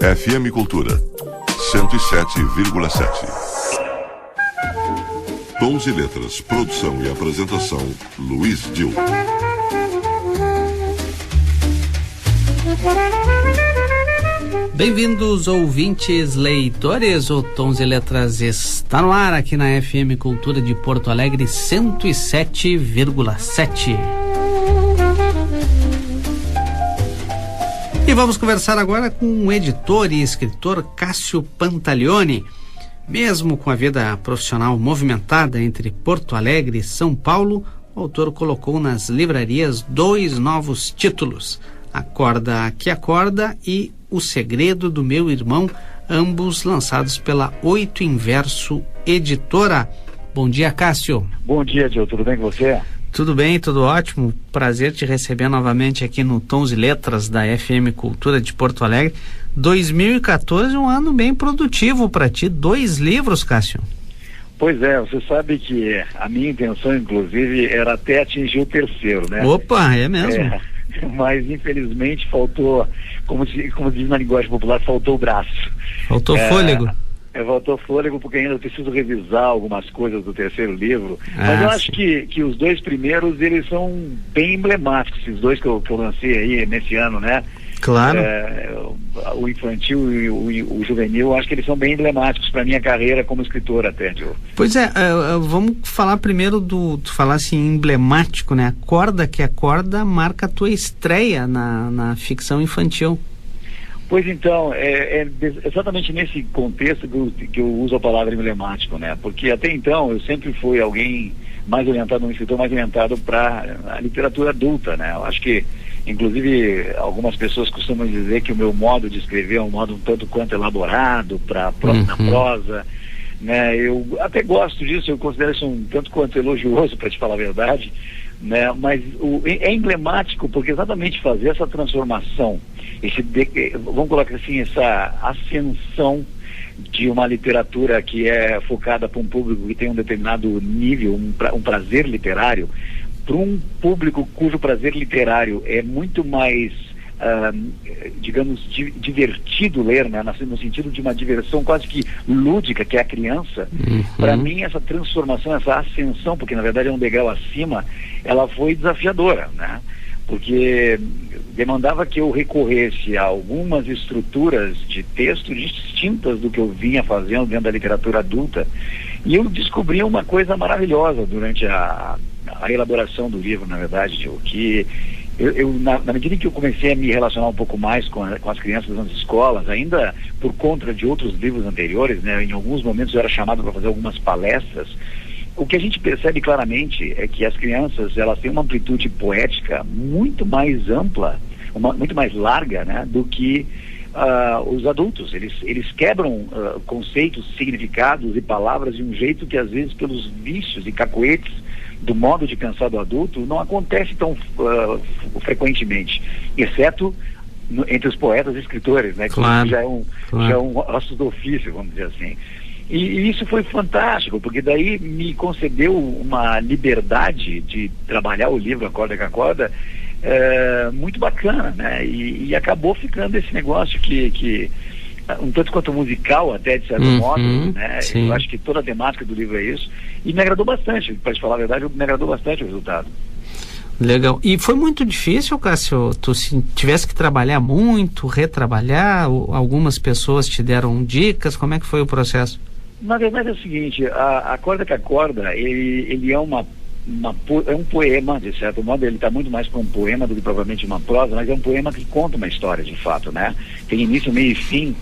FM Cultura 107,7. Tons e Letras, produção e apresentação, Luiz Dil. Bem-vindos, ouvintes, leitores. O Tons e Letras está no ar aqui na FM Cultura de Porto Alegre 107,7. E vamos conversar agora com o editor e escritor Cássio Pantaleone. Mesmo com a vida profissional movimentada entre Porto Alegre e São Paulo, o autor colocou nas livrarias 2 novos títulos: Acorda que Acorda e O Segredo do Meu Irmão, ambos lançados pela Oito Inverso Editora. Bom dia, Cássio. Bom dia, Gil. Tudo bem com você? Tudo bem, tudo ótimo. Prazer te receber novamente aqui no Tons e Letras da FM Cultura de Porto Alegre. 2014 é um ano bem produtivo para ti. 2 livros, Cássio. Pois é, você sabe que a minha intenção, inclusive, era até atingir o 3º, né? Opa, é mesmo? Mas infelizmente faltou, como diz na linguagem popular, faltou o braço. Faltou fôlego. Faltou fôlego porque ainda preciso revisar algumas coisas do 3º livro. Mas eu acho que os 2 primeiros, eles são bem emblemáticos, esses 2 que eu lancei aí nesse ano, né? Claro. O infantil e o juvenil, eu acho que eles são bem emblemáticos para minha carreira como escritor até, Gil. Pois é, vamos falar primeiro tu falar assim, emblemático, né? Acorda que Acorda marca a tua estreia na ficção infantil. Pois então, é exatamente nesse contexto que eu uso a palavra emblemático, né? Porque até então eu sempre fui alguém mais orientado, um escritor mais orientado para a literatura adulta, né? Eu acho que, inclusive, algumas pessoas costumam dizer que o meu modo de escrever é um modo um tanto quanto elaborado na prosa, né? Eu até gosto disso, eu considero isso um tanto quanto elogioso, para te falar a verdade, né? Mas é emblemático porque exatamente fazer essa transformação, vamos colocar assim, essa ascensão de uma literatura que é focada para um público que tem um determinado nível, um prazer literário, para um público cujo prazer literário é muito mais, digamos, divertido ler, né? No sentido de uma diversão quase que lúdica, que é a criança. Para mim, essa transformação, essa ascensão, porque na verdade é um degrau acima, ela foi desafiadora, né? Porque demandava que eu recorresse a algumas estruturas de texto distintas do que eu vinha fazendo dentro da literatura adulta, e eu descobri uma coisa maravilhosa durante a elaboração do livro, na verdade, que na medida em que eu comecei a me relacionar um pouco mais com as crianças nas escolas, ainda por conta de outros livros anteriores, né, em alguns momentos eu era chamado para fazer algumas palestras. O que a gente percebe claramente é que as crianças, elas têm uma amplitude poética muito mais ampla, muito mais larga, né, do que os adultos. Eles quebram conceitos, significados e palavras de um jeito que às vezes pelos vícios e cacoetes do modo de pensar do adulto não acontece tão frequentemente, exceto entre os poetas e escritores, né? Claro, que já é um osso do ofício, vamos dizer assim. E isso foi fantástico, porque daí me concedeu uma liberdade de trabalhar o livro Acorda que Acorda muito bacana, né? E acabou ficando esse negócio que um tanto quanto musical até, de certo modo, né? Sim. Eu acho que toda a temática do livro é isso, e me agradou bastante, para te falar a verdade, me agradou bastante o resultado. Legal. E foi muito difícil, Cássio? Tu tivesse que trabalhar muito, retrabalhar? Algumas pessoas te deram dicas? Como é que foi o processo? Na verdade é o seguinte, a Acorda que Acorda, ele é um poema, de certo modo. Ele está muito mais para um poema do que provavelmente uma prosa, mas é um poema que conta uma história, de fato, né? Tem início, meio e fim,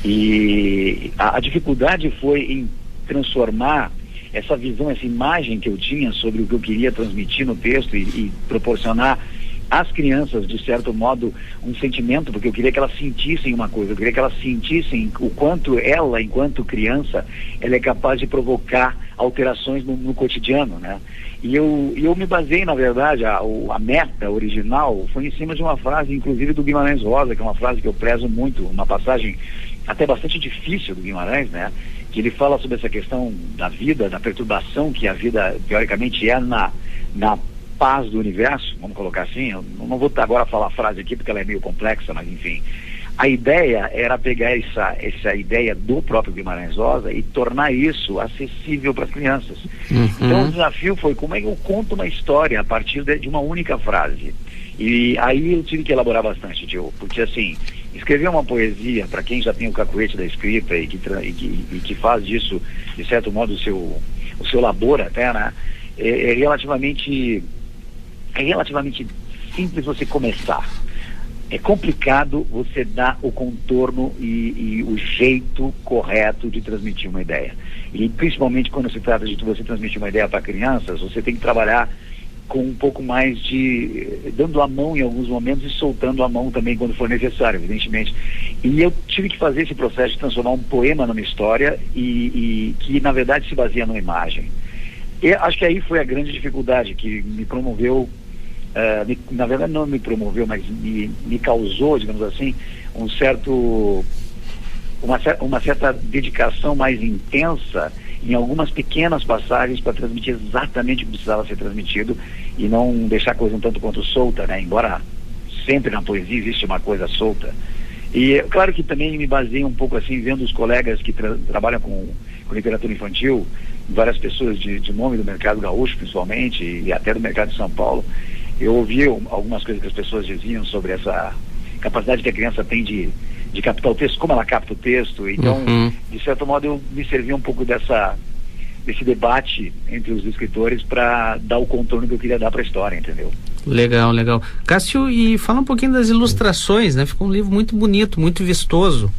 e a dificuldade foi em transformar essa visão, essa imagem que eu tinha sobre o que eu queria transmitir no texto e proporcionar às crianças, de certo modo, um sentimento, porque eu queria que elas sentissem uma coisa, eu queria que elas sentissem o quanto ela, enquanto criança, ela é capaz de provocar alterações no cotidiano, né? E eu me baseei, na verdade, a meta original foi em cima de uma frase, inclusive, do Guimarães Rosa, que é uma frase que eu prezo muito, uma passagem até bastante difícil do Guimarães, né? Que ele fala sobre essa questão da vida, da perturbação que a vida, teoricamente, é na paz do universo, vamos colocar assim. Eu não vou agora falar a frase aqui porque ela é meio complexa, mas enfim, A ideia era pegar essa ideia do próprio Guimarães Rosa e tornar isso acessível para as crianças. Então o desafio foi como é que eu conto uma história a partir de uma única frase. E aí eu tive que elaborar bastante, Tio, porque assim, escrever uma poesia, para quem já tem o cacuete da escrita e que faz disso, de certo modo, o seu labor até, né, é relativamente simples você começar. É complicado você dar o contorno e o jeito correto de transmitir uma ideia. E principalmente quando se trata de você transmitir uma ideia para crianças, você tem que trabalhar com um pouco mais dando a mão em alguns momentos e soltando a mão também quando for necessário, evidentemente. E eu tive que fazer esse processo de transformar um poema numa história e que na verdade se baseia numa imagem. E acho que aí foi a grande dificuldade que me promoveu. Na verdade não me promoveu, mas me causou, digamos assim, uma certa dedicação mais intensa em algumas pequenas passagens para transmitir exatamente o que precisava ser transmitido e não deixar a coisa um tanto quanto solta, né? Embora sempre na poesia existe uma coisa solta. E claro que também me baseei um pouco assim, vendo os colegas que trabalham com literatura infantil, várias pessoas de nome do mercado gaúcho principalmente e até do mercado de São Paulo. Eu ouvi algumas coisas que as pessoas diziam sobre essa capacidade que a criança tem de captar o texto, como ela capta o texto. Então, de certo modo, eu me servi um pouco desse debate entre os escritores para dar o contorno que eu queria dar para a história, entendeu? Legal, legal. Cássio, e fala um pouquinho das ilustrações, né? Ficou um livro muito bonito, muito vistoso.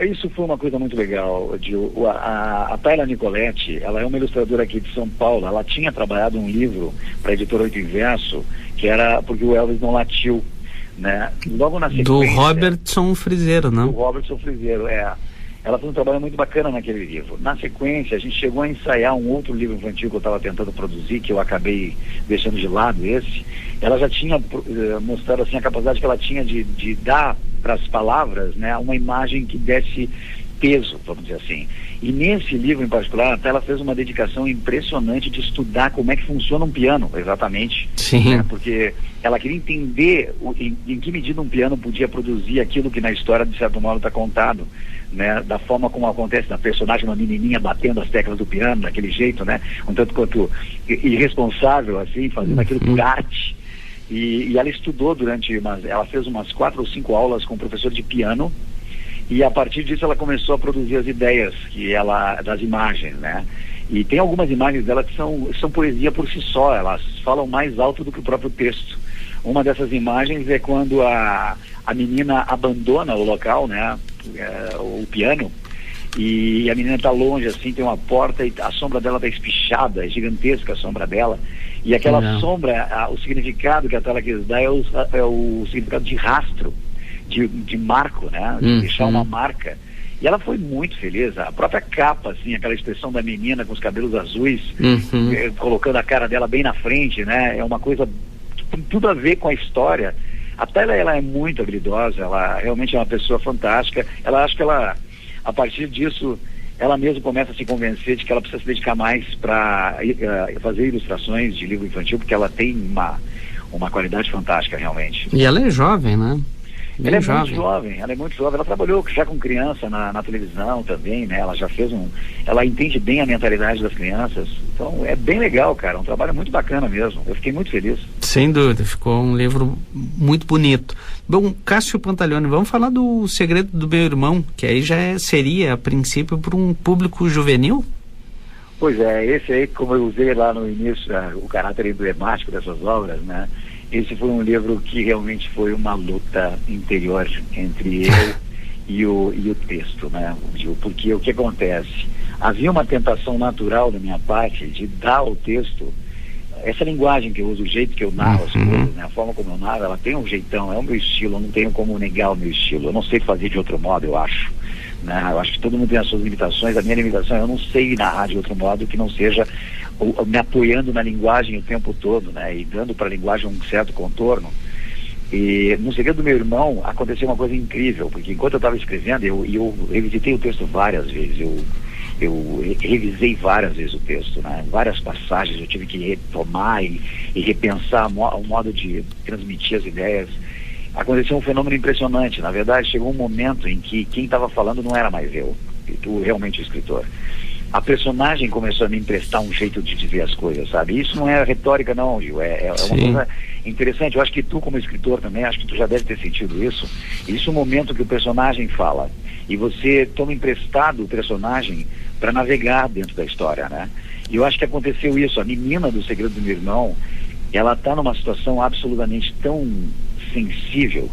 Isso foi uma coisa muito legal, Gil. A Tayla Nicoletti, ela é uma ilustradora aqui de São Paulo. Ela tinha trabalhado um livro para a editora Oito Inverso, que era Porque o Elvis Não Latiu, né? Logo na sequência... Do Robertson Frizeiro, não? Do Robertson Frizeiro, Ela fez um trabalho muito bacana naquele livro. Na sequência, a gente chegou a ensaiar um outro livro infantil que eu estava tentando produzir, que eu acabei deixando de lado esse. Ela já tinha mostrado assim, a capacidade que ela tinha de dar para as palavras, né, uma imagem que desse peso, vamos dizer assim. E nesse livro em particular, até ela fez uma dedicação impressionante de estudar como é que funciona um piano, exatamente. Sim. Né, porque ela queria entender em que medida um piano podia produzir aquilo que na história, de certo modo, está contado. Né, da forma como acontece na personagem, uma menininha batendo as teclas do piano, daquele jeito, né, um tanto quanto irresponsável, assim, fazendo aquilo por arte. E ela estudou ela fez umas 4 ou 5 aulas com um professor de piano, e a partir disso ela começou a produzir as ideias das imagens, né, e tem algumas imagens dela que são poesia por si só, elas falam mais alto do que o próprio texto. Uma dessas imagens é quando a menina abandona o local, né, o piano, e a menina está longe, assim, tem uma porta e a sombra dela está espichada, é gigantesca a sombra dela, e aquela sombra, o significado que a tela quis dar é o significado de rastro, de marco, né, de deixar uma marca. E ela foi muito feliz, a própria capa, assim, aquela expressão da menina com os cabelos azuis, colocando a cara dela bem na frente, né, é uma coisa que tem tudo a ver com a história. A Tayla, ela é muito habilidosa, ela realmente é uma pessoa fantástica. Acho que a partir disso, ela mesma começa a se convencer de que ela precisa se dedicar mais para fazer ilustrações de livro infantil, porque ela tem uma qualidade fantástica, realmente. E ela é jovem, né? Ela é muito jovem, ela trabalhou já com criança na televisão também, né? Ela já ela entende bem a mentalidade das crianças, então é bem legal, cara, um trabalho muito bacana mesmo, eu fiquei muito feliz. Sem dúvida, ficou um livro muito bonito. Bom, Cássio Pantaleone, vamos falar do Segredo do Meu Irmão, que aí já seria, a princípio, para um público juvenil? Pois é, esse aí, como eu usei lá no início, o caráter emblemático dessas obras, né? Esse foi um livro que realmente foi uma luta interior entre eu e o texto, né? Porque o que acontece? Havia uma tentação natural da minha parte de dar ao texto essa linguagem que eu uso, o jeito que eu narro as coisas, né? A forma como eu narro, ela tem um jeitão, é o meu estilo, eu não tenho como negar o meu estilo, eu não sei fazer de outro modo, eu acho. Né? Eu acho que todo mundo tem as suas limitações, a minha limitação é eu não sei narrar de outro modo que não seja me apoiando na linguagem o tempo todo, né? E dando para a linguagem um certo contorno. E no Segredo do Meu Irmão aconteceu uma coisa incrível, porque enquanto eu estava escrevendo, eu revisitei o texto várias vezes, eu revisei várias vezes o texto, né? Várias passagens eu tive que retomar e repensar o modo de transmitir as ideias. aconteceu um fenômeno impressionante. Na verdade, chegou um momento em que quem estava falando não era mais eu, realmente o escritor. A personagem começou a me emprestar um jeito de dizer as coisas, sabe? Isso não é retórica não, Gil, é uma coisa interessante. Eu acho que tu, como escritor também, acho que tu já deve ter sentido isso. Isso é o momento que o personagem fala, e você toma emprestado o personagem para navegar dentro da história, né? E eu acho que aconteceu isso. A menina do Segredo do Meu Irmão, ela está numa situação absolutamente tão sensível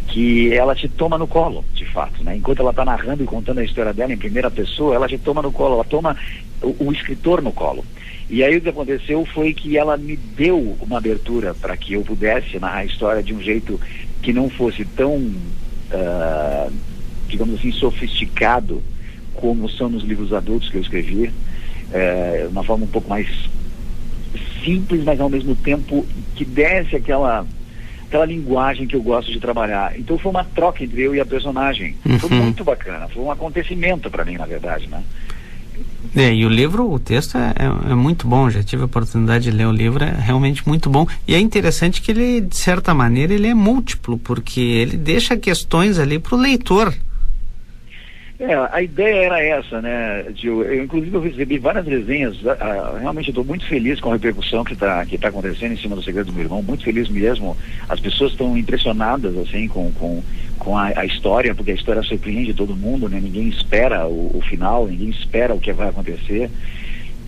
que ela te toma no colo, de fato, né? Enquanto ela está narrando e contando a história dela em primeira pessoa, ela te toma no colo, ela toma o escritor no colo. E aí o que aconteceu foi que ela me deu uma abertura para que eu pudesse narrar a história de um jeito que não fosse tão, digamos assim, sofisticado como são nos livros adultos que eu escrevi, uma forma um pouco mais simples, mas ao mesmo tempo que desse aquela linguagem que eu gosto de trabalhar. Então foi uma troca entre eu e a personagem. Foi muito bacana, foi um acontecimento para mim, na verdade, né? E o livro, o texto é muito bom, já tive a oportunidade de ler o livro, é realmente muito bom. E é interessante que ele, de certa maneira, ele é múltiplo, porque ele deixa questões ali para o leitor. A ideia era essa, né, Gil? Inclusive eu recebi várias resenhas, realmente estou muito feliz com a repercussão que tá acontecendo em cima do Segredo do Meu Irmão, muito feliz mesmo. As pessoas estão impressionadas, assim, com a história, porque a história surpreende todo mundo, né? Ninguém espera o final, ninguém espera o que vai acontecer.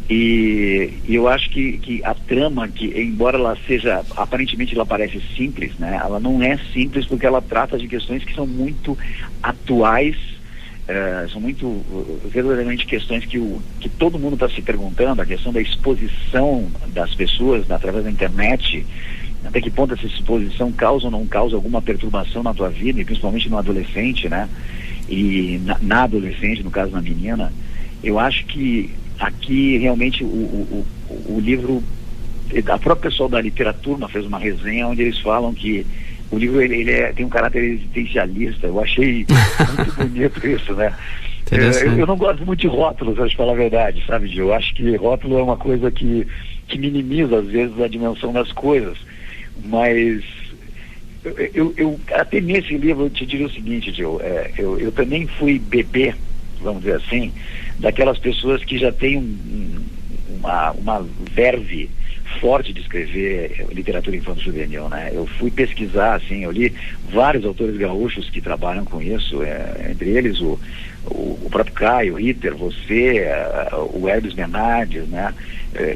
E eu acho que a trama, que embora ela seja, aparentemente ela parece simples, né? Ela não é simples porque ela trata de questões que são muito atuais. São muito verdadeiramente questões que todo mundo está se perguntando, a questão da exposição das pessoas através da internet, até que ponto essa exposição causa ou não causa alguma perturbação na tua vida, e principalmente no adolescente, né? E na adolescente, no caso na menina. Eu acho que aqui realmente o livro, a própria pessoa da literatura fez uma resenha onde eles falam que o livro ele tem um caráter existencialista. Eu achei muito bonito isso, né? Eu não gosto muito de rótulos, acho que falar a verdade, sabe, Gil? Eu acho que rótulo é uma coisa que minimiza, às vezes, a dimensão das coisas. Mas eu até nesse livro eu te diria o seguinte, Gil, eu também fui bebê, vamos dizer assim, daquelas pessoas que já têm uma verve forte de escrever literatura infanto-juvenil, né? Eu fui pesquisar, assim, eu li vários autores gaúchos que trabalham com isso, entre eles o próprio Caio, Ritter, você, o Hermes Menardes, né?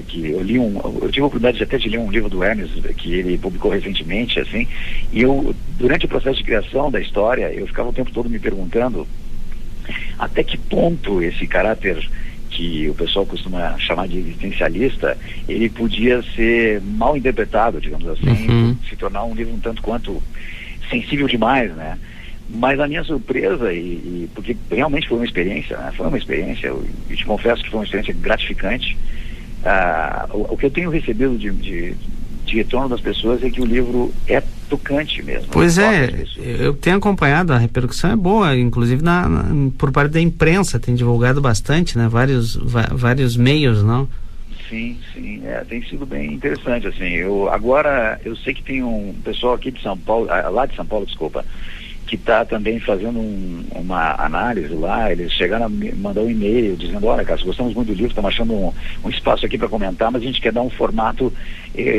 Que eu tive a oportunidade até de ler um livro do Hermes que ele publicou recentemente, assim, e durante o processo de criação da história, eu ficava o tempo todo me perguntando até que ponto esse caráter que o pessoal costuma chamar de existencialista, ele podia ser mal interpretado, digamos assim, se tornar um livro um tanto quanto sensível demais, né? Mas a minha surpresa, porque realmente foi uma experiência, né? Foi uma experiência, eu te confesso que foi uma experiência gratificante. O que eu tenho recebido de retorno das pessoas é que o livro é tocante mesmo. Pois eu tenho acompanhado, a repercussão é boa, inclusive por parte da imprensa, tem divulgado bastante, né? Vários meios, não? Sim, tem sido bem interessante, assim. Agora eu sei que tem um pessoal aqui de São Paulo, lá de São Paulo, desculpa, que está também fazendo uma análise lá. Eles chegaram a me mandar um e-mail dizendo: olha, Cássio, gostamos muito do livro, estamos achando um espaço aqui para comentar, mas a gente quer dar um formato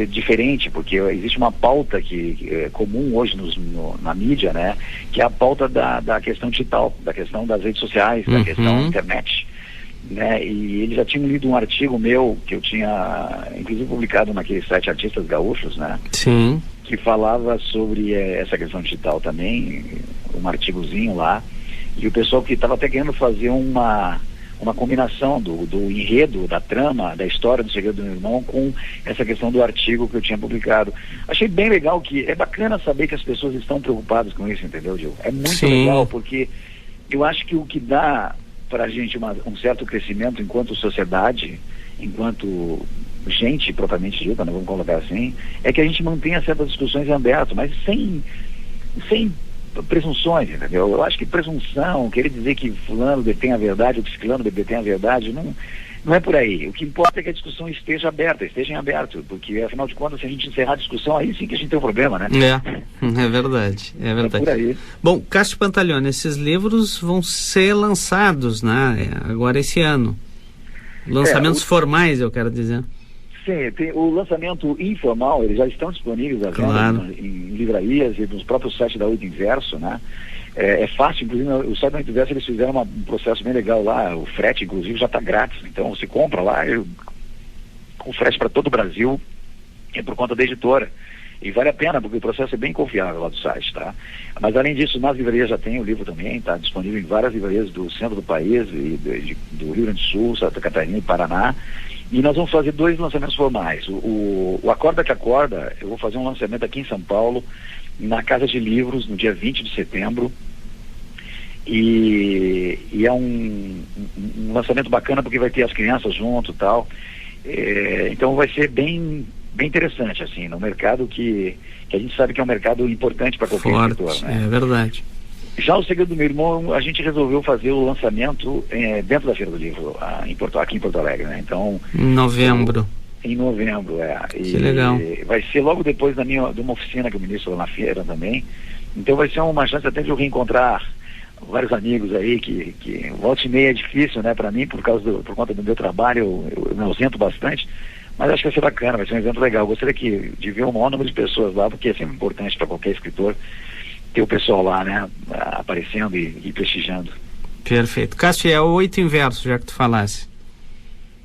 diferente, porque existe uma pauta que é comum hoje na mídia, né, que é a pauta da questão digital, da questão das redes sociais, da questão da internet, né? E eles já tinham lido um artigo meu que eu tinha inclusive publicado naquele site Artistas Gaúchos, né? Sim. Que falava sobre essa questão digital também, um artigozinho lá, e o pessoal que estava até querendo fazer uma combinação do enredo, da trama, da história do Segredo do Meu Irmão com essa questão do artigo que eu tinha publicado. Achei bem legal, que é bacana saber que as pessoas estão preocupadas com isso, entendeu, Gil? É muito legal, porque eu acho que o que dá para a gente um certo crescimento enquanto sociedade, enquanto gente propriamente dita, né, vamos colocar assim, é que a gente mantenha certas discussões em aberto, mas sem presunções, entendeu? Eu acho que presunção, querer dizer que fulano detém a verdade ou que ciclano detém a verdade, não é por aí. O que importa é que a discussão esteja em aberto, porque afinal de contas, se a gente encerrar a discussão, aí sim que a gente tem um problema, né? É verdade. É por aí. Bom, Cássio Pantaleone, esses livros vão ser lançados, né, agora esse ano. Lançamentos formais, eu quero dizer. Sim, o lançamento informal, eles já estão disponíveis à venda em livrarias e nos próprios sites da Oito Inverso, né? É fácil, inclusive o site da Oito Inverso eles fizeram um processo bem legal lá, o frete inclusive já está grátis, então você compra lá, o frete para todo o Brasil é por conta da editora. E vale a pena, porque o processo é bem confiável lá do site, tá? Mas além disso, nas livrarias já tem o livro também, está disponível em várias livrarias do centro do país, e do Rio Grande do Sul, Santa Catarina e Paraná. E nós vamos fazer 2 lançamentos formais. O Acorda que Acorda, eu vou fazer um lançamento aqui em São Paulo, na Casa de Livros, no dia 20 de setembro. E é um lançamento bacana, porque vai ter as crianças junto e tal. Então vai ser bem interessante, assim, no mercado que a gente sabe que é um mercado importante para qualquer escritor, né? É verdade. Já O Segredo do Meu Irmão, a gente resolveu fazer o lançamento dentro da Feira do Livro, aqui em Porto Alegre, né? Então... Em novembro. Em novembro, Que legal. Vai ser logo depois de uma oficina que eu ministro lá na feira também. Então vai ser uma chance até de eu reencontrar vários amigos aí, que volta e meia é difícil, né, para mim, por conta do meu trabalho, eu me ausento bastante. Mas acho que vai ser bacana, vai ser um evento legal. Eu gostaria de ver um maior número de pessoas lá, porque é sempre importante para qualquer escritor ter o pessoal lá, né, aparecendo e prestigiando. Perfeito. Cássio, é o Oito Inverso, já que tu falasse.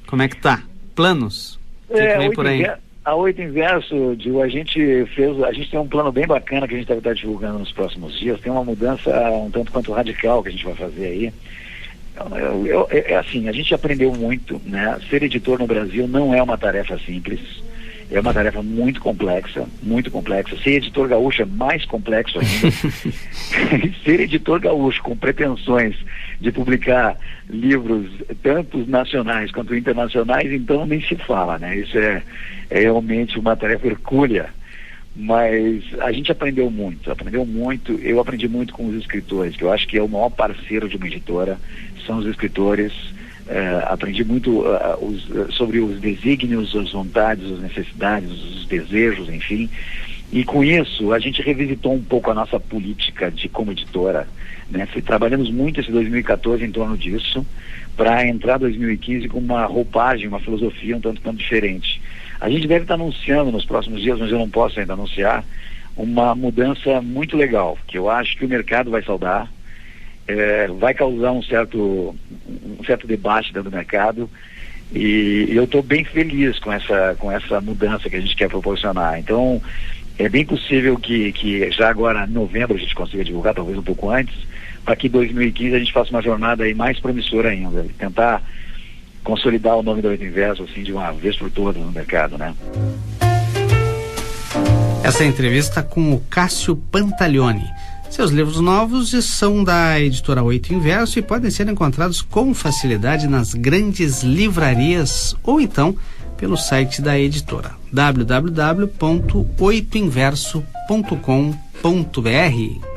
Como é que tá? Planos? O que vem por aí? A Oito Inverso, a gente tem um plano bem bacana que a gente deve estar divulgando nos próximos dias. Tem uma mudança um tanto quanto radical que a gente vai fazer aí. Assim, a gente aprendeu muito, né? Ser editor no Brasil não é uma tarefa simples, é uma tarefa muito complexa, muito complexa. Ser editor gaúcho é mais complexo ainda. Ser editor gaúcho com pretensões de publicar livros tanto nacionais quanto internacionais, então nem se fala, né? Isso é realmente uma tarefa hercúlea. Mas a gente aprendeu muito. Eu aprendi muito com os escritores, que eu acho que é o maior parceiro de uma editora, são os escritores. Aprendi muito sobre os desígnios, as vontades, as necessidades, os desejos, enfim. E com isso, a gente revisitou um pouco a nossa política como editora, né? Trabalhamos muito esse 2014 em torno disso, para entrar 2015 com uma roupagem, uma filosofia um tanto quanto diferente. A gente deve estar anunciando nos próximos dias, mas eu não posso ainda anunciar, uma mudança muito legal, que eu acho que o mercado vai saudar, vai causar um certo debate dentro do mercado, e eu estou bem feliz com essa mudança que a gente quer proporcionar. Então, é bem possível que já agora em novembro a gente consiga divulgar, talvez um pouco antes, para que em 2015 a gente faça uma jornada aí mais promissora ainda, tentar consolidar o nome da Oito Inverso, assim, de uma vez por todas no mercado, né? Essa entrevista com o Cássio Pantaleone. Seus livros novos são da editora Oito Inverso e podem ser encontrados com facilidade nas grandes livrarias ou então pelo site da editora www.oitoinverso.com.br.